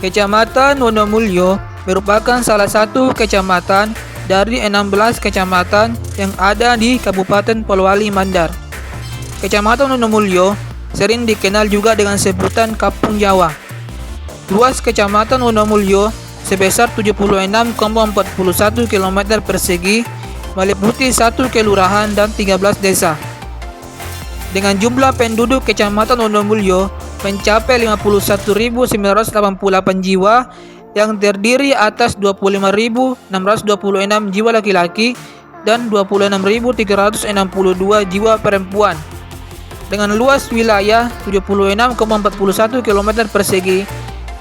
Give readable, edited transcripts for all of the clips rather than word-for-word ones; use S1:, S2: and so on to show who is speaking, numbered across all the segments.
S1: Kecamatan Wonomulyo merupakan salah satu kecamatan dari 16 kecamatan yang ada di Kabupaten Polewali Mandar. Kecamatan Wonomulyo sering dikenal juga dengan sebutan Kampung Jawa. Luas Kecamatan Wonomulyo sebesar 76,41 km persegi, meliputi 1 kelurahan dan 13 desa. Dengan jumlah penduduk Kecamatan Wonomulyo mencapai 51.988 jiwa yang terdiri atas 25.626 jiwa laki-laki dan 26.362 jiwa perempuan. Dengan luas wilayah 76,41 km persegi,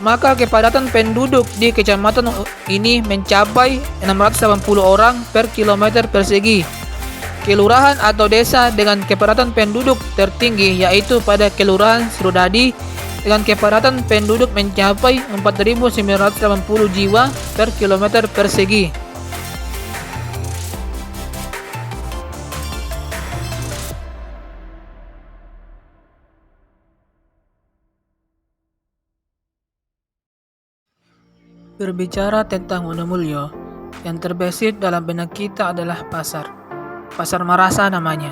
S1: maka kepadatan penduduk di kecamatan ini mencapai 680 orang per kilometer persegi. Kelurahan atau desa dengan kepadatan penduduk tertinggi yaitu pada Kelurahan Sirudadi dengan kepadatan penduduk mencapai 4.980 jiwa per kilometer persegi. Berbicara tentang Wonomulyo, yang terbesit dalam benak kita adalah pasar. Pasar Marasa namanya.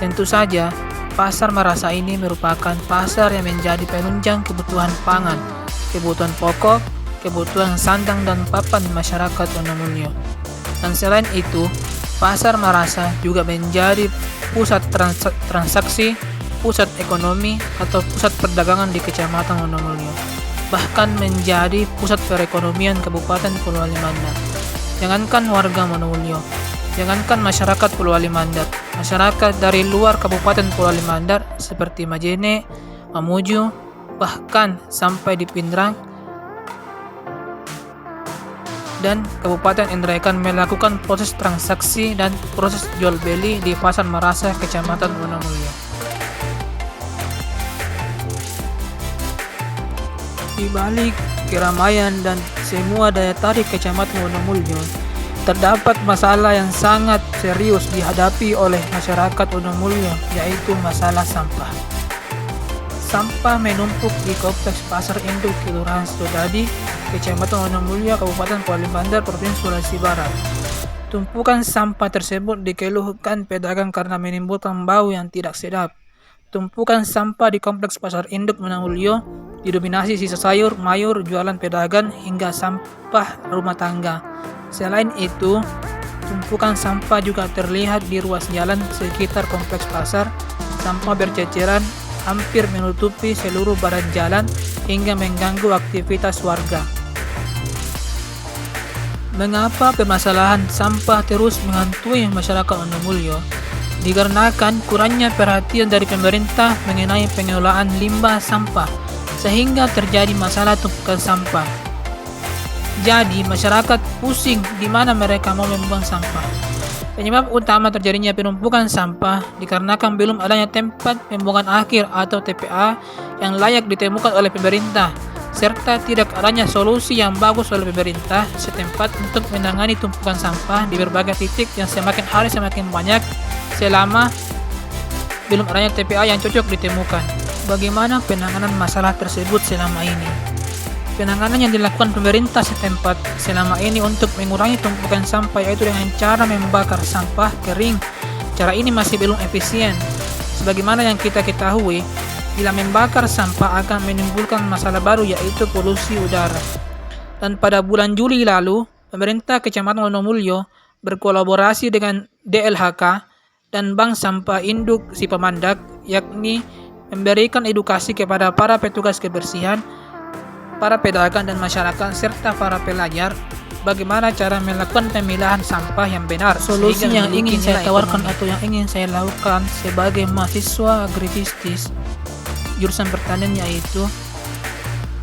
S1: Tentu saja, Pasar Marasa ini merupakan pasar yang menjadi penunjang kebutuhan pangan, kebutuhan pokok, kebutuhan sandang dan papan masyarakat Wonomulyo. Dan selain itu, Pasar Marasa juga menjadi pusat transaksi, pusat ekonomi atau pusat perdagangan di Kecamatan Wonomulyo. Bahkan menjadi pusat perekonomian Kabupaten Polewali Mandar. Jangankan warga Wonomulyo, jangankan masyarakat Polewali Mandar, masyarakat dari luar Kabupaten Polewali Mandar seperti Majene, Mamuju, bahkan sampai di Pindrang dan Kabupaten Indraikan melakukan proses transaksi dan proses jual beli di Pasar Marasa Kecamatan Wonomulyo. Di balik keramaian dan semua daya tarik Kecamatan Wonomulyo, terdapat masalah yang sangat serius dihadapi oleh masyarakat Wonomulyo, yaitu masalah sampah. Sampah menumpuk di kompleks Pasar Induk Kelurahan Sirudadi, Kecamatan Wonomulyo, Kabupaten Polewali Mandar, Provinsi Sulawesi Barat. Tumpukan sampah tersebut dikeluhkan pedagang karena menimbulkan bau yang tidak sedap. Tumpukan sampah di kompleks Pasar Induk Wonomulyo didominasi sisa sayur, mayur, jualan pedagang hingga sampah rumah tangga. Selain itu, tumpukan sampah juga terlihat di ruas jalan sekitar kompleks pasar. Sampah berceceran hampir menutupi seluruh badan jalan hingga mengganggu aktivitas warga. Mengapa permasalahan sampah terus menghantui masyarakat Wonomulyo? Dikarenakan kurangnya perhatian dari pemerintah mengenai pengelolaan limbah sampah, sehingga terjadi masalah tumpukan sampah. Jadi masyarakat pusing di mana mereka mau membuang sampah. Penyebab utama terjadinya penumpukan sampah dikarenakan belum adanya tempat pembuangan akhir atau TPA yang layak ditemukan oleh pemerintah, serta tidak adanya solusi yang bagus oleh pemerintah setempat untuk menangani tumpukan sampah di berbagai titik yang semakin hari semakin banyak selama belum adanya TPA yang cocok ditemukan. Bagaimana penanganan masalah tersebut selama ini? Penanganan yang dilakukan pemerintah setempat selama ini untuk mengurangi tumpukan sampah yaitu dengan cara membakar sampah kering. Cara ini masih belum efisien. Sebagaimana yang kita ketahui, bila membakar sampah akan menimbulkan masalah baru yaitu polusi udara. Dan pada bulan Juli lalu, pemerintah Kecamatan Wonomulyo berkolaborasi dengan DLHK dan Bank Sampah Induk Sipamandak, yakni memberikan edukasi kepada para petugas kebersihan, para pedagang dan masyarakat serta para pelajar bagaimana cara melakukan pemilahan sampah yang benar. Solusi yang ingin saya tawarkan atau yang ingin saya lakukan sebagai mahasiswa agribisnis jurusan pertanian yaitu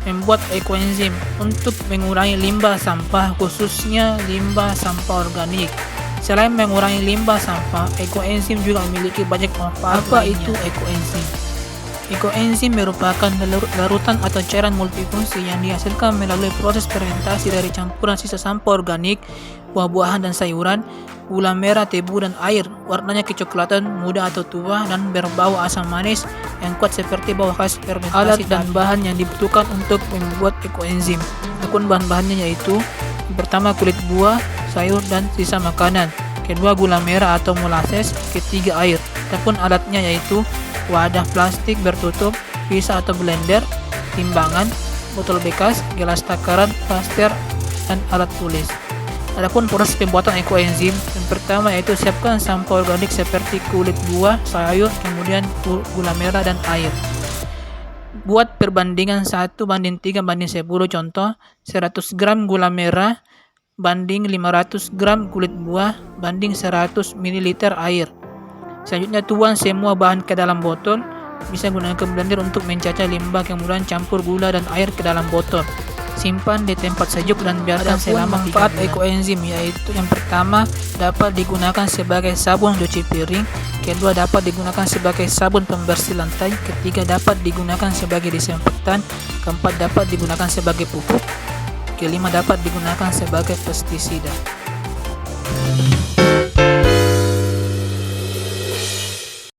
S1: membuat ekoenzim untuk mengurangi limbah sampah, khususnya limbah sampah organik. Selain mengurangi limbah sampah, ekoenzim juga memiliki banyak manfaat. Apa itu ekoenzim? Ekoenzim merupakan larutan atau cairan multifungsi yang dihasilkan melalui proses fermentasi dari campuran sisa sampah organik, buah-buahan dan sayuran gula merah, tebu, dan air. Warnanya kecoklatan, muda atau tua, dan berbau asam manis yang kuat seperti bau khas fermentasi. Alat dan bahan yang dibutuhkan untuk membuat ekoenzim. Adapun bahan-bahannya yaitu yang pertama kulit buah, sayur, dan sisa makanan. Kedua gula merah atau molasses. Ketiga air. Adapun alatnya yaitu wadah plastik bertutup, pisau atau blender, timbangan, botol bekas, gelas takaran, plaster, dan alat tulis. Adapun proses pembuatan ekoenzim, yang pertama yaitu siapkan sampah organik seperti kulit buah, sayur, kemudian gula merah dan air. Buat perbandingan 1:3:10. Contoh, 100 gram gula merah banding 500 gram kulit buah banding 100 ml air. Selanjutnya tuang semua bahan ke dalam botol. Bisa gunakan blender untuk mencacah limbah, kemudian campur gula dan air ke dalam botol. Simpan di tempat sejuk dan biarkan selama 3 bulan. Ekoenzim yaitu yang pertama dapat digunakan sebagai sabun cuci piring, kedua dapat digunakan sebagai sabun pembersih lantai, ketiga dapat digunakan sebagai disinfektan, keempat dapat digunakan sebagai pupuk, kelima dapat digunakan sebagai pestisida.